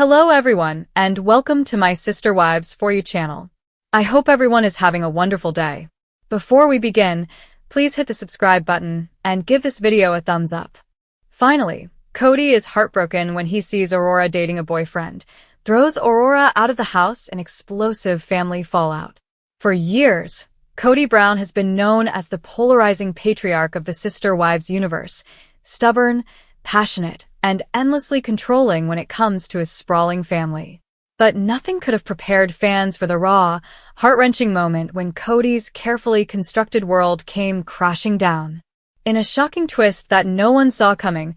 Hello everyone, and welcome to my Sister Wives For You channel. I hope everyone is having a wonderful day. Before we begin, please hit the subscribe button and give this video a thumbs up. Finally, Kody is heartbroken when he sees Aurora dating a boyfriend, throws Aurora out of the house in explosive family fallout. For years, Kody Brown has been known as the polarizing patriarch of the Sister Wives universe, stubborn, passionate, and endlessly controlling when it comes to his sprawling family. But nothing could have prepared fans for the raw, heart-wrenching moment when Kody's carefully constructed world came crashing down. In a shocking twist that no one saw coming,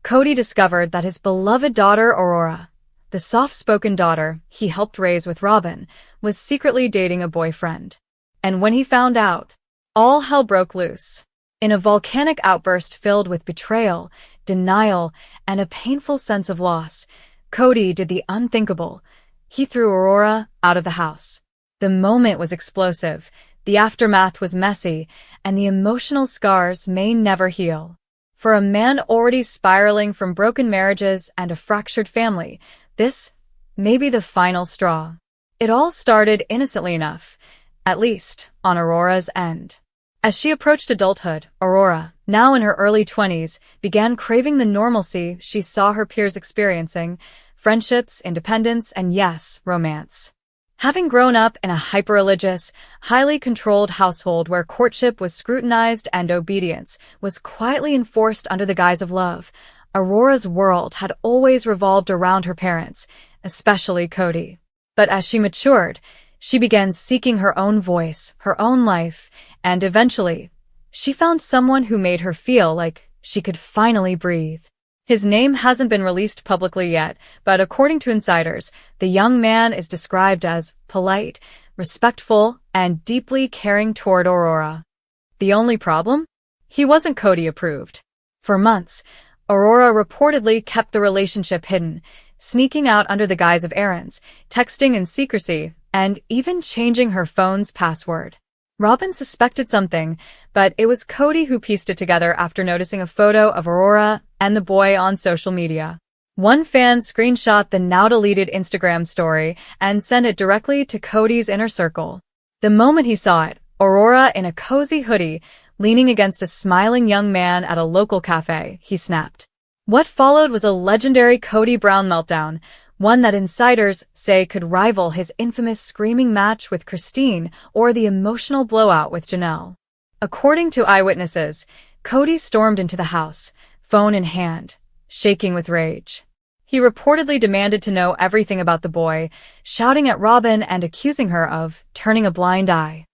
Kody discovered that his beloved daughter Aurora, the soft-spoken daughter he helped raise with Robin, was secretly dating a boyfriend. And when he found out, all hell broke loose. In a volcanic outburst filled with betrayal, denial, and a painful sense of loss, Kody did the unthinkable. He threw Aurora out of the house. The moment was explosive, the aftermath was messy, and the emotional scars may never heal. For a man already spiraling from broken marriages and a fractured family, this may be the final straw. It all started innocently enough, at least on Aurora's end. As she approached adulthood, Aurora, now in her early 20s, began craving the normalcy she saw her peers experiencing: friendships, independence, and yes, romance. Having grown up in a hyper-religious, highly controlled household where courtship was scrutinized and obedience was quietly enforced under the guise of love, Aurora's world had always revolved around her parents, especially Kody. But as she matured, she began seeking her own voice, her own life, and eventually, she found someone who made her feel like she could finally breathe. His name hasn't been released publicly yet, but according to insiders, the young man is described as polite, respectful, and deeply caring toward Aurora. The only problem? He wasn't Kody approved. For months, Aurora reportedly kept the relationship hidden, sneaking out under the guise of errands, texting in secrecy, and even changing her phone's password. Robin suspected something, but it was Kody who pieced it together after noticing a photo of Aurora and the boy on social media. One fan screenshot the now-deleted Instagram story and sent it directly to Kody's inner circle. The moment he saw it, Aurora in a cozy hoodie, leaning against a smiling young man at a local cafe, he snapped. What followed was a legendary Kody Brown meltdown, one that insiders say could rival his infamous screaming match with Christine or the emotional blowout with Janelle. According to eyewitnesses, Kody stormed into the house, phone in hand, shaking with rage. He reportedly demanded to know everything about the boy, shouting at Robin and accusing her of turning a blind eye.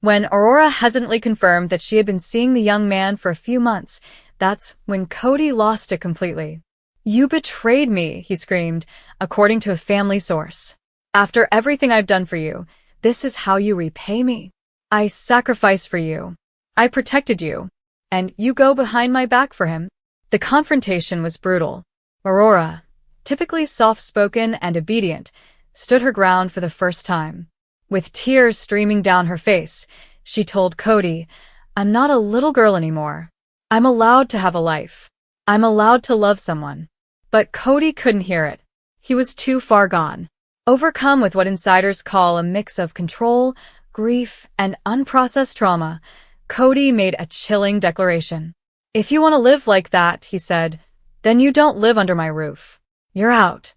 When Aurora hesitantly confirmed that she had been seeing the young man for a few months, that's when Kody lost it completely. "You betrayed me," he screamed, according to a family source. "After everything I've done for you, this is how you repay me? I sacrificed for you. I protected you. And you go behind my back for him?" The confrontation was brutal. Aurora, typically soft-spoken and obedient, stood her ground for the first time. With tears streaming down her face, she told Kody, "I'm not a little girl anymore. I'm allowed to have a life. I'm allowed to love someone." But Kody couldn't hear it. He was too far gone. Overcome with what insiders call a mix of control, grief, and unprocessed trauma, Kody made a chilling declaration. "If you want to live like that," he said, "then you don't live under my roof. You're out."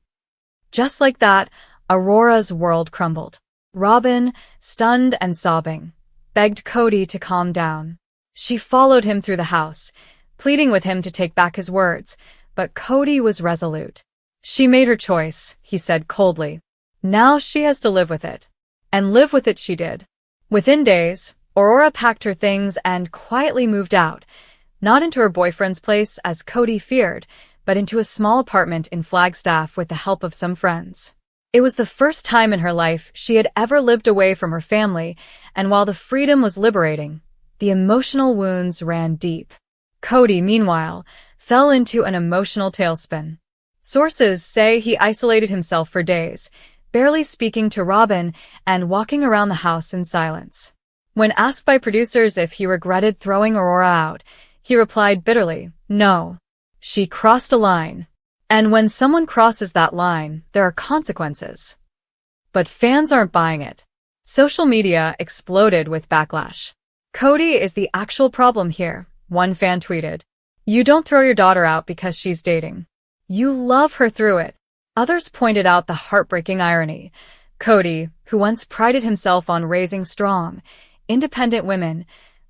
Just like that, Aurora's world crumbled. Robin, stunned and sobbing, begged Kody to calm down. She followed him through the house, pleading with him to take back his words, but Kody was resolute. "She made her choice," he said coldly. "Now she has to live with it." And live with it she did. Within days, Aurora packed her things and quietly moved out, not into her boyfriend's place as Kody feared, but into a small apartment in Flagstaff with the help of some friends. It was the first time in her life she had ever lived away from her family, and while the freedom was liberating, the emotional wounds ran deep. Kody, meanwhile, fell into an emotional tailspin. Sources say he isolated himself for days, barely speaking to Robin and walking around the house in silence. When asked by producers if he regretted throwing Aurora out, he replied bitterly, "No. She crossed a line. And when someone crosses that line, there are consequences. But fans aren't buying it. Social media exploded with backlash. Kody is the actual problem here, one fan tweeted. You don't throw your daughter out because she's dating. You love her through it. Others pointed out the heartbreaking irony. Kody, who once prided himself on raising strong, independent women,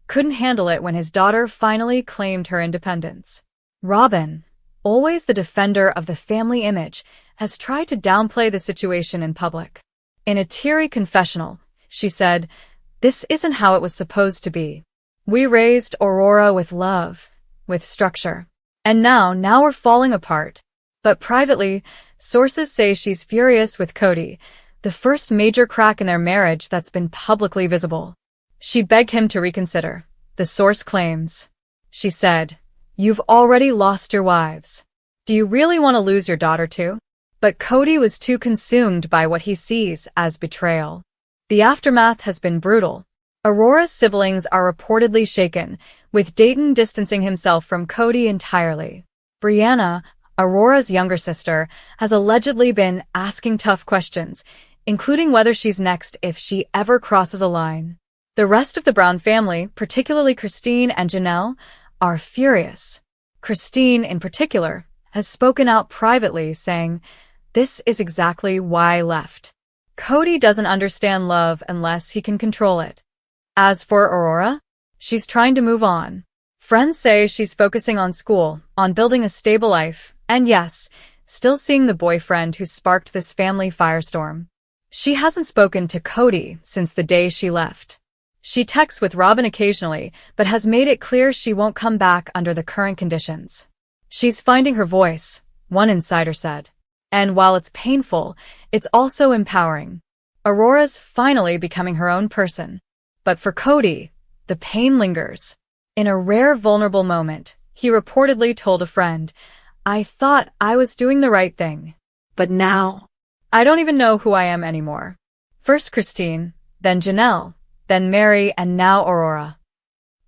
couldn't handle it when his daughter finally claimed her independence. Robin, always the defender of the family image, has tried to downplay the situation in public. In a teary confessional, she said, "This isn't how it was supposed to be. We raised Aurora with love, with structure. And now we're falling apart." But privately, sources say she's furious with Kody, the first major crack in their marriage that's been publicly visible. She begged him to reconsider, the source claims. She said, "You've already lost your wives. Do you really want to lose your daughter too?" But Kody was too consumed by what he sees as betrayal. The aftermath has been brutal. Aurora's siblings are reportedly shaken, with Dayton distancing himself from Kody entirely. Brianna, Aurora's younger sister, has allegedly been asking tough questions, including whether she's next if she ever crosses a line. The rest of the Brown family, particularly Christine and Janelle, are furious. Christine, in particular, has spoken out privately, saying, "This is exactly why I left. Kody doesn't understand love unless he can control it." As for Aurora, she's trying to move on. Friends say she's focusing on school, on building a stable life, and yes, still seeing the boyfriend who sparked this family firestorm. She hasn't spoken to Kody since the day she left. She texts with Robin occasionally, but has made it clear she won't come back under the current conditions. She's finding her voice, one insider said. And while it's painful, it's also empowering. Aurora's finally becoming her own person. But for Kody, the pain lingers. In a rare vulnerable moment, he reportedly told a friend, "I thought I was doing the right thing. But now, I don't even know who I am anymore." First Christine, then Janelle, then Mary, and now Aurora.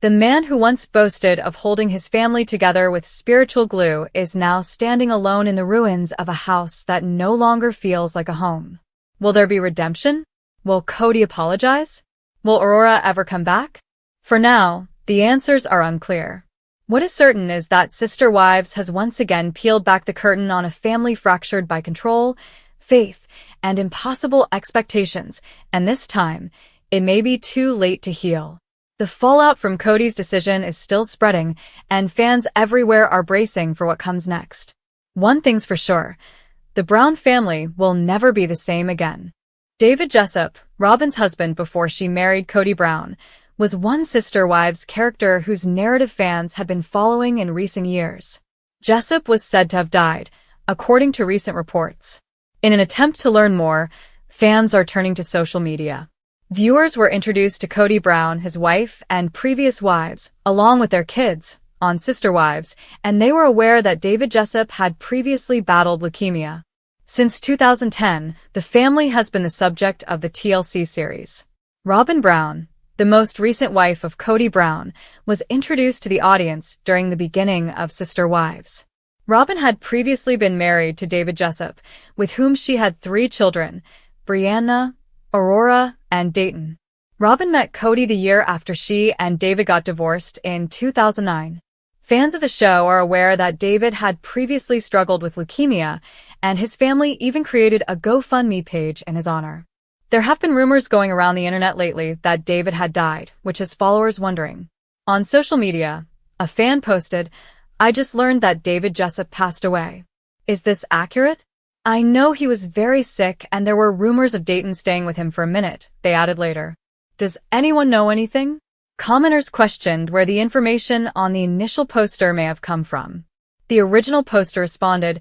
The man who once boasted of holding his family together with spiritual glue is now standing alone in the ruins of a house that no longer feels like a home. Will there be redemption? Will Kody apologize? Will Aurora ever come back? For now, the answers are unclear. What is certain is that Sister Wives has once again peeled back the curtain on a family fractured by control, faith, and impossible expectations, and this time, it may be too late to heal. The fallout from Kody's decision is still spreading, and fans everywhere are bracing for what comes next. One thing's for sure, the Brown family will never be the same again. David Jessup, Robin's husband before she married Kody Brown, was one Sister Wives character whose narrative fans have been following in recent years. Jessup was said to have died, according to recent reports. In an attempt to learn more, fans are turning to social media. Viewers were introduced to Kody Brown, his wife, and previous wives, along with their kids, on Sister Wives, and they were aware that David Jessup had previously battled leukemia. Since 2010, the family has been the subject of the TLC series. Robin Brown, the most recent wife of Kody Brown, was introduced to the audience during the beginning of Sister Wives. Robin had previously been married to David Jessup, with whom she had 3 children, Brianna, Aurora, and Dayton. Robin met Kody the year after she and David got divorced in 2009. Fans of the show are aware that David had previously struggled with leukemia, and his family even created a GoFundMe page in his honor. There have been rumors going around the internet lately that David had died, which has followers wondering. On social media, a fan posted, "I just learned that David Jessup passed away. Is this accurate? I know he was very sick and there were rumors of Dayton staying with him for a minute," they added later. Does anyone know anything? Commenters questioned where the information on the initial poster may have come from. The original poster responded,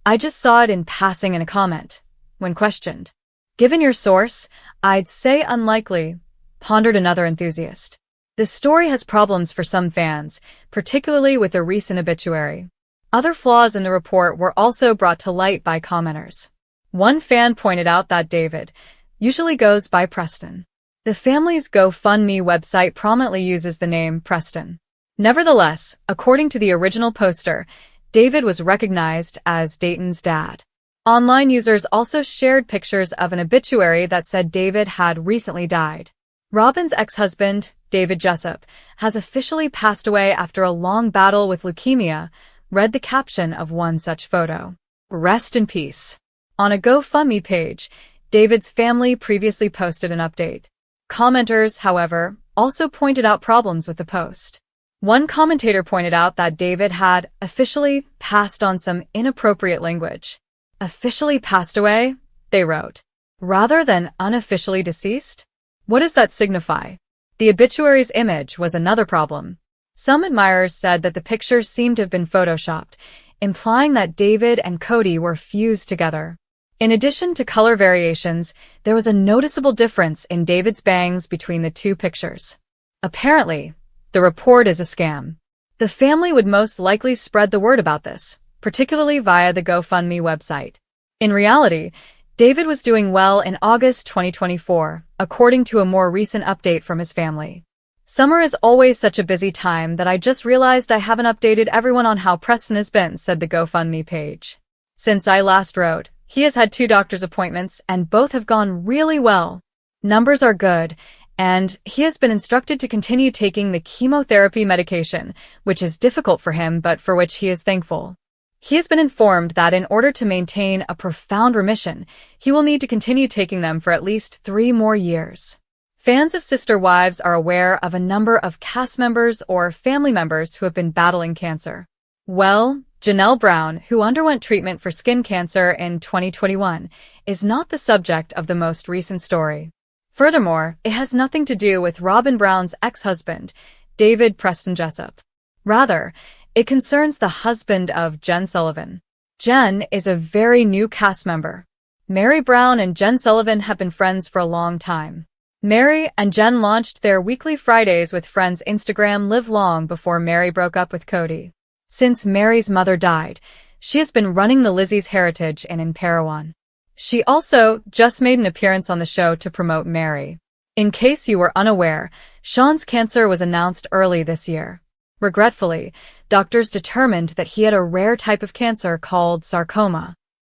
"I just saw it in passing in a comment." When questioned, "Given your source, I'd say unlikely," pondered another enthusiast. The story has problems for some fans, particularly with the recent obituary. Other flaws in the report were also brought to light by commenters. One fan pointed out that David usually goes by Preston. The family's GoFundMe website prominently uses the name Preston. Nevertheless, according to the original poster, David was recognized as Dayton's dad. Online users also shared pictures of an obituary that said David had recently died. Robyn's ex-husband, David Jessup, has officially passed away after a long battle with leukemia, read the caption of one such photo. Rest in peace. On a GoFundMe page, David's family previously posted an update. Commenters, however, also pointed out problems with the post. One commentator pointed out that David had officially passed on some inappropriate language. Officially passed away, they wrote, rather than unofficially deceased? What does that signify? The obituary's image was another problem. Some admirers said that the picture seemed to have been photoshopped, implying that David and Kody were fused together. In addition to color variations, there was a noticeable difference in David's bangs between the two pictures. Apparently, the report is a scam. The family would most likely spread the word about this, particularly via the GoFundMe website. In reality, David was doing well in August 2024, according to a more recent update from his family. Summer is always such a busy time that I just realized I haven't updated everyone on how Preston has been, said the GoFundMe page. Since I last wrote, he has had 2 doctor's appointments and both have gone really well. Numbers are good, and he has been instructed to continue taking the chemotherapy medication, which is difficult for him but for which he is thankful. He has been informed that in order to maintain a profound remission, he will need to continue taking them for at least 3 more years. Fans of Sister Wives are aware of a number of cast members or family members who have been battling cancer. Well, Janelle Brown, who underwent treatment for skin cancer in 2021, is not the subject of the most recent story. Furthermore, it has nothing to do with Robyn Brown's ex-husband, David Preston Jessup. Rather, it concerns the husband of Jen Sullivan. Jen is a very new cast member. Mary Brown and Jen Sullivan have been friends for a long time. Mary and Jen launched their weekly Fridays with Friends Instagram live long before Mary broke up with Kody. Since Mary's mother died, she has been running the Lizzie's Heritage Inn in Parowan. She also just made an appearance on the show to promote Mary. In case you were unaware, Sean's cancer was announced early this year. Regretfully, doctors determined that he had a rare type of cancer called sarcoma.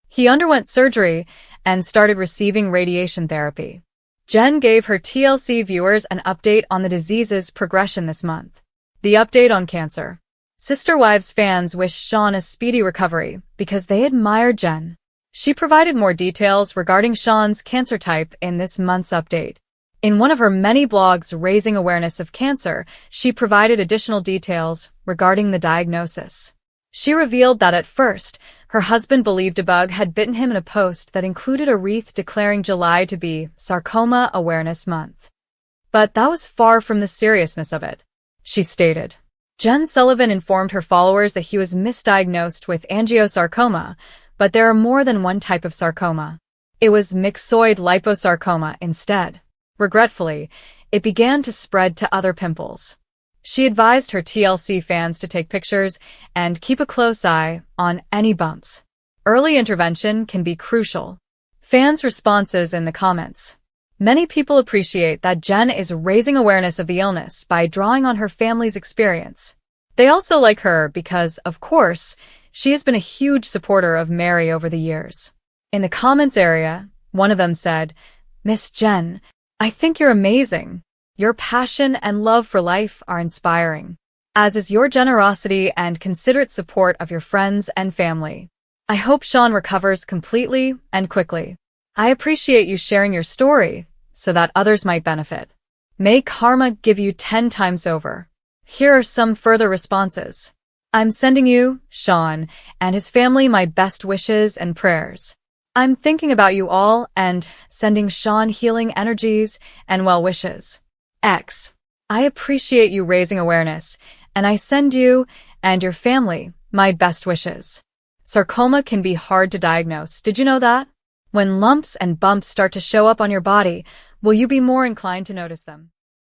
He underwent surgery and started receiving radiation therapy. Jen gave her TLC viewers an update on the disease's progression this month. The update on cancer. Sister Wives fans wished Sean a speedy recovery because they admired Jen. She provided more details regarding Sean's cancer type in this month's update. In one of her many blogs raising awareness of cancer, she provided additional details regarding the diagnosis. She revealed that at first, her husband believed a bug had bitten him in a post that included a wreath declaring July to be Sarcoma Awareness Month. But that was far from the seriousness of it. She stated, Jen Sullivan informed her followers that he was misdiagnosed with angiosarcoma, but there are more than one type of sarcoma. It was myxoid liposarcoma instead. Regretfully, it began to spread to other pimples. She advised her TLC fans to take pictures and keep a close eye on any bumps. Early intervention can be crucial. Fans' responses in the comments. Many people appreciate that Jen is raising awareness of the illness by drawing on her family's experience. They also like her because, of course, she has been a huge supporter of Mary over the years. In the comments area, one of them said, Miss Jen, I think you're amazing. Your passion and love for life are inspiring, as is your generosity and considerate support of your friends and family. I hope Sean recovers completely and quickly. I appreciate you sharing your story so that others might benefit. May karma give you 10 times over. Here are some further responses. I'm sending you, Sean, and his family my best wishes and prayers. I'm thinking about you all and sending Sean healing energies and well wishes. X. I appreciate you raising awareness, and I send you and your family my best wishes. Sarcoma can be hard to diagnose. Did you know that? When lumps and bumps start to show up on your body, will you be more inclined to notice them?